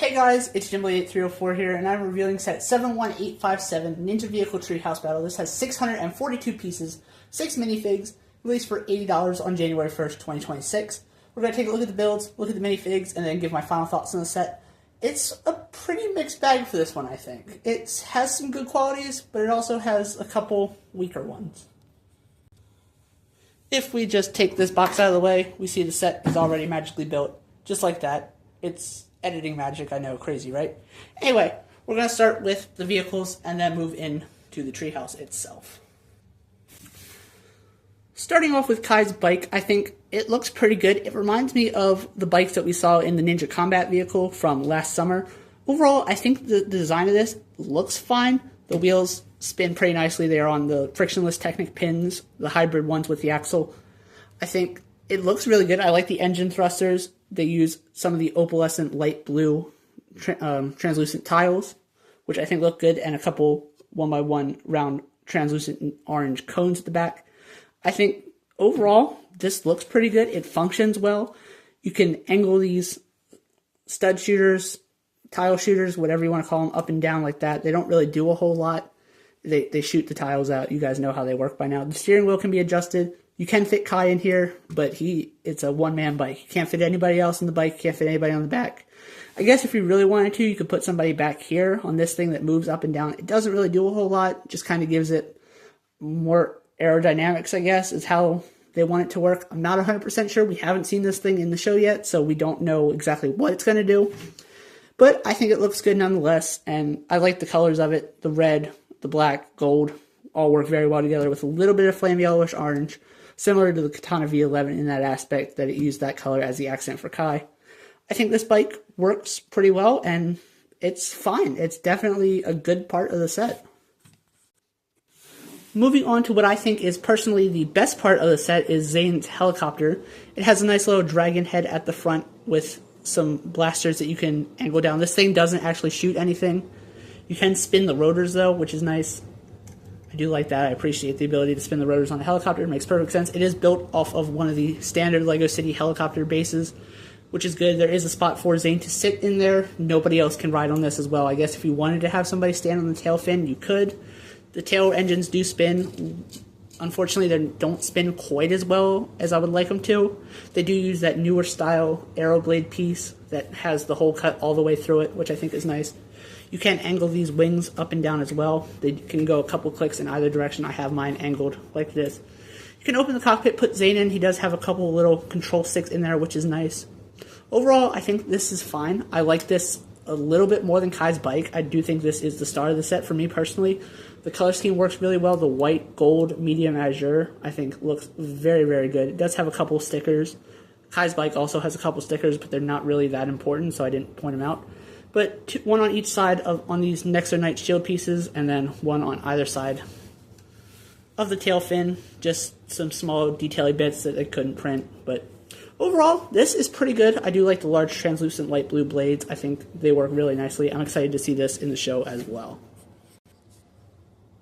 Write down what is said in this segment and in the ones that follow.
Hey guys, it's Jimblade8304 here, and I'm revealing set 71857 Ninja Vehicle Treehouse Battle. This has 642 pieces, 6 minifigs, released for $80 on January 1st, 2026. We're going to take a look at the builds, look at the minifigs, and then give my final thoughts on the set. It's a pretty mixed bag for this one, I think. It has some good qualities, but it also has a couple weaker ones. If we just take this box out of the way, we see the set is already magically built, just like that. It's editing magic, I know, crazy, right? Anyway, we're going to start with the vehicles and then move into the treehouse itself. Starting off with Kai's bike, I think it looks pretty good. It reminds me of the bikes that we saw in the Ninja Combat vehicle from last summer. Overall, I think the design of this looks fine. The wheels spin pretty nicely. They are on the frictionless Technic pins, the hybrid ones with the axle. I think it looks really good. I like the engine thrusters. They use some of the opalescent light blue translucent tiles, which I think look good, and a couple 1x1 round translucent orange cones at the back. I think overall, this looks pretty good. It functions well. You can angle these stud shooters, tile shooters, whatever you want to call them, up and down like that. They don't really do a whole lot. They shoot the tiles out. You guys know how they work by now. The steering wheel can be adjusted. You can fit Kai in here, but it's a one-man bike. You can't fit anybody else in the bike. You can't fit anybody on the back. I guess if you really wanted to, you could put somebody back here on this thing that moves up and down. It doesn't really do a whole lot. Just kind of gives it more aerodynamics, I guess, is how they want it to work. I'm not 100% sure. We haven't seen this thing in the show yet, so we don't know exactly what it's going to do. But I think it looks good nonetheless, and I like the colors of it. The red, the black, gold, all work very well together with a little bit of flame yellowish orange, similar to the Katana V11 in that aspect, that it used that color as the accent for Kai. I think this bike works pretty well, and it's fine. It's definitely a good part of the set. Moving on to what I think is personally the best part of the set is Zane's helicopter. It has a nice little dragon head at the front with some blasters that you can angle down. This thing doesn't actually shoot anything. You can spin the rotors though, which is nice. I do like that. I appreciate the ability to spin the rotors on the helicopter. It makes perfect sense. It is built off of one of the standard LEGO City helicopter bases, which is good. There is a spot for Zane to sit in there. Nobody else can ride on this as well. I guess if you wanted to have somebody stand on the tail fin, you could. The tail engines do spin. Unfortunately, they don't spin quite as well as I would like them to. They do use that newer style Aeroblade piece that has the hole cut all the way through it, which I think is nice. You can angle these wings up and down as well. They can go a couple clicks in either direction. I have mine angled like this. You can open the cockpit, put Zane in. He does have a couple little control sticks in there, which is nice. Overall, I think this is fine. I like this a little bit more than Kai's bike. I do think this is the star of the set for me personally. The color scheme works really well. The white, gold, medium azure, I think looks very, very good. It does have a couple stickers. Kai's bike also has a couple stickers, but they're not really that important, so I didn't point them out. But one on each side on these Nexo Knight shield pieces, and then one on either side of the tail fin. Just some small detail bits that they couldn't print. But overall, this is pretty good. I do like the large translucent light blue blades. I think they work really nicely. I'm excited to see this in the show as well.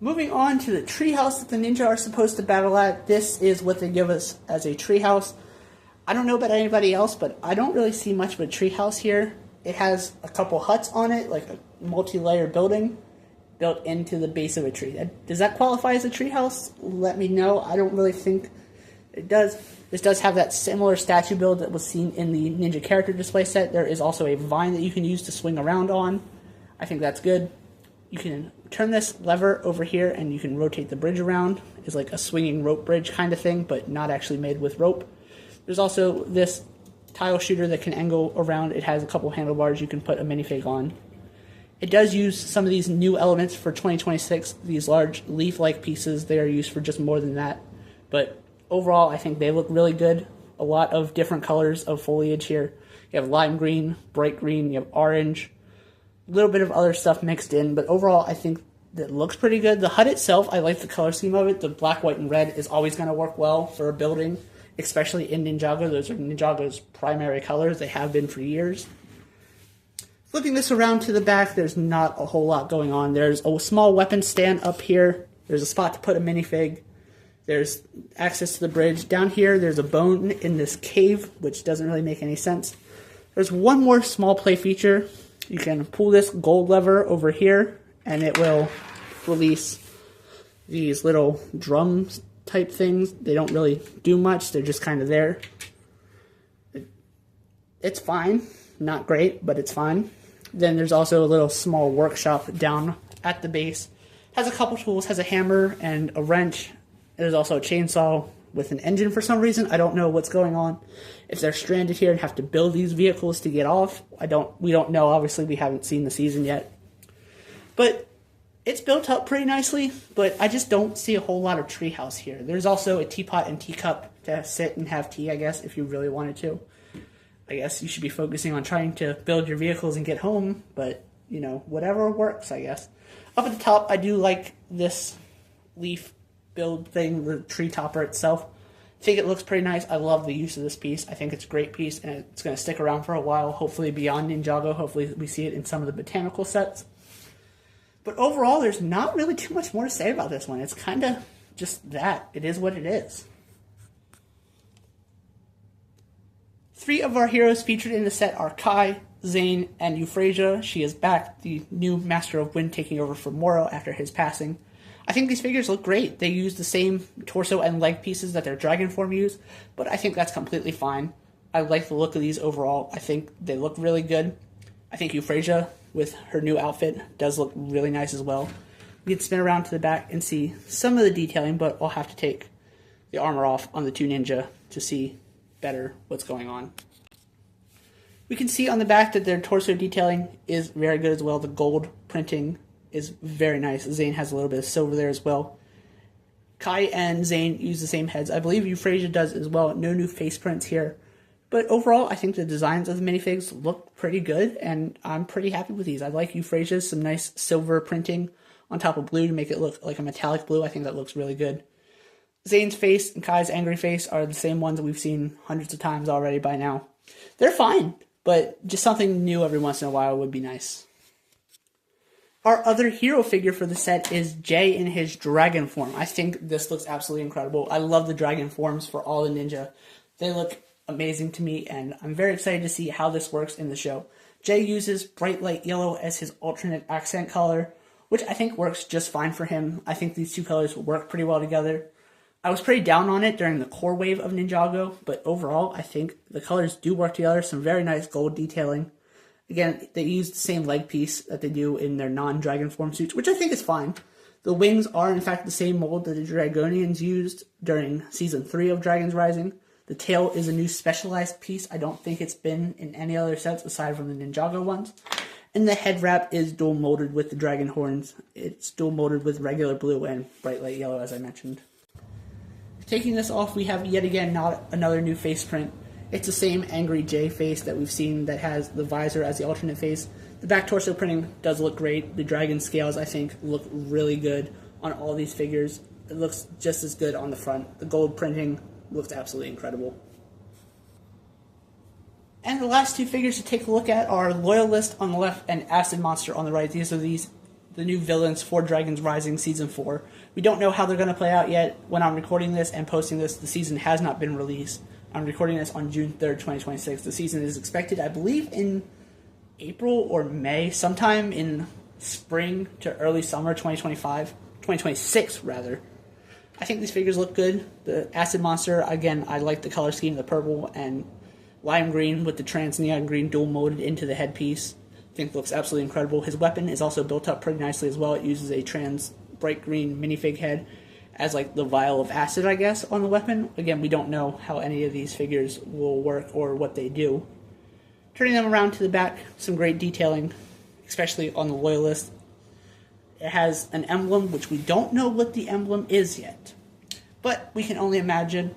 Moving on to the treehouse that the ninja are supposed to battle at. This is what they give us as a treehouse. I don't know about anybody else, but I don't really see much of a treehouse here. It has a couple huts on it, like a multi-layer building built into the base of a tree. Does that qualify as a treehouse? Let me know. I don't really think it does. This does have that similar statue build that was seen in the Ninja character display set. There is also a vine that you can use to swing around on. I think that's good. You can turn this lever over here and you can rotate the bridge around. It's like a swinging rope bridge kind of thing, but not actually made with rope. There's also this tile shooter that can angle around. It has a couple handlebars you can put a minifig on. It does use some of these new elements for 2026. These large leaf-like pieces, they are used for just more than that. But overall, I think they look really good. A lot of different colors of foliage here. You have lime green, bright green, you have orange, a little bit of other stuff mixed in. But overall, I think that looks pretty good. The HUD itself, I like the color scheme of it. The black, white, and red is always going to work well for a building, especially in Ninjago. Those are Ninjago's primary colors. They have been for years. Flipping this around to the back, there's not a whole lot going on. There's a small weapon stand up here. There's a spot to put a minifig. There's access to the bridge. Down here, there's a bone in this cave, which doesn't really make any sense. There's one more small play feature. You can pull this gold lever over here, and it will release these little drum type things. They don't really do much. They're just kind of there. It's fine. Not great, but it's fine. Then there's also a little small workshop down at the base. Has a couple tools, has a hammer and a wrench. There's also a chainsaw with an engine for some reason. I don't know what's going on. If they're stranded here and have to build these vehicles to get off, we don't know. Obviously, we haven't seen the season yet. But it's built up pretty nicely, but I just don't see a whole lot of treehouse here. There's also a teapot and teacup to sit and have tea, I guess, if you really wanted to. I guess you should be focusing on trying to build your vehicles and get home, but, you know, whatever works, I guess. Up at the top, I do like this leaf build thing, the tree topper itself. I think it looks pretty nice. I love the use of this piece. I think it's a great piece, and it's going to stick around for a while, hopefully beyond Ninjago. Hopefully we see it in some of the botanical sets. But overall, there's not really too much more to say about this one. It's kind of just that. It is what it is. 3 of our heroes featured in the set are Kai, Zane, and Euphrasia. She is back, the new Master of Wind, taking over for Moro after his passing. I think these figures look great. They use the same torso and leg pieces that their dragon form use, but I think that's completely fine. I like the look of these overall. I think they look really good. I think Euphrasia, with her new outfit, does look really nice as well. We can spin around to the back and see some of the detailing, but I'll have to take the armor off on the 2 ninja to see better what's going on. We can see on the back that their torso detailing is very good as well. The gold printing is very nice. Zane has a little bit of silver there as well. Kai and Zane use the same heads. I believe Euphrasia does as well. No new face prints here. But overall, I think the designs of the minifigs look pretty good, and I'm pretty happy with these. I like Euphrasia's, some nice silver printing on top of blue to make it look like a metallic blue. I think that looks really good. Zane's face and Kai's angry face are the same ones that we've seen hundreds of times already by now. They're fine, but just something new every once in a while would be nice. Our other hero figure for the set is Jay in his dragon form. I think this looks absolutely incredible. I love the dragon forms for all the ninja. They look amazing to me, and I'm very excited to see how this works in the show. Jay uses bright light yellow as his alternate accent color, which I think works just fine for him. I think these 2 colors work pretty well together. I was pretty down on it during the core wave of Ninjago, but overall, I think the colors do work together. Some very nice gold detailing. Again, they use the same leg piece that they do in their non-dragon form suits, which I think is fine. The wings are, in fact, the same mold that the Dragonians used during Season 3 of Dragons Rising. The tail is a new specialized piece. I don't think it's been in any other sets aside from the Ninjago ones. And the head wrap is dual molded with the dragon horns. It's dual molded with regular blue and bright light yellow, as I mentioned. Taking this off, we have yet again not another new face print. It's the same angry J face that we've seen that has the visor as the alternate face. The back torso printing does look great. The dragon scales, I think, look really good on all these figures. It looks just as good on the front. The gold printing looks absolutely incredible. And the last 2 figures to take a look at are Loyalist on the left and Acid Monster on the right. These are the new villains for Dragons Rising Season 4. We don't know how they're going to play out yet. When I'm recording this and posting this, the season has not been released. I'm recording this on June 3rd, 2026. The season is expected, I believe, in April or May, sometime in spring to early summer 2026 rather. I think these figures look good. The Acid Monster, again, I like the color scheme, the purple and lime green with the trans neon green dual molded into the headpiece. I think it looks absolutely incredible. His weapon is also built up pretty nicely as well. It uses a trans bright green minifig head as like the vial of acid, I guess, on the weapon. Again, we don't know how any of these figures will work or what they do. Turning them around to the back, some great detailing, especially on the Loyalist. It has an emblem, which we don't know what the emblem is yet, but we can only imagine.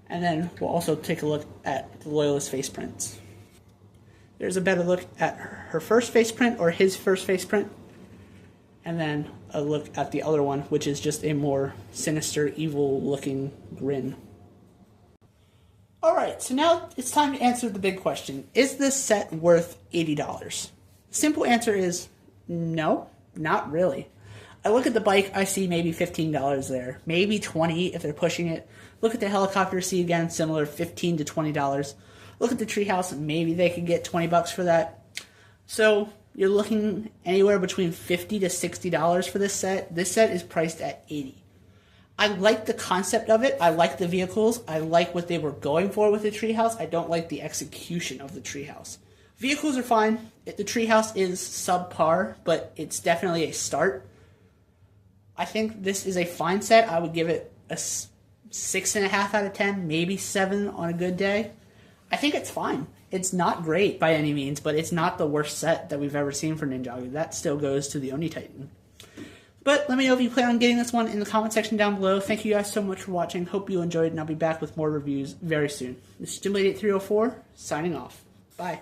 And then we'll also take a look at the Loyalist face prints. There's a better look at her first face print, or his first face print, and then a look at the other one, which is just a more sinister, evil-looking grin. Alright, so now it's time to answer the big question. Is this set worth $80? Simple answer is no, not really. I look at the bike, I see maybe $15 there, maybe $20 if they're pushing it. Look at the helicopter, see again, similar, $15 to $20. Look at the treehouse, maybe they could get $20 for that. So, you're looking anywhere between $50 to $60 for this set. This set is priced at $80. I like the concept of it. I like the vehicles. I like what they were going for with the treehouse. I don't like the execution of the treehouse. Vehicles are fine. The treehouse is subpar, but it's definitely a start. I think this is a fine set. I would give it a 6.5 out of 10, maybe 7 on a good day. I think it's fine. It's not great by any means, but it's not the worst set that we've ever seen for Ninjago. That still goes to the Oni Titan. But let me know if you plan on getting this one in the comment section down below. Thank you guys so much for watching. Hope you enjoyed, and I'll be back with more reviews very soon. This is Jim 8304 signing off. Bye.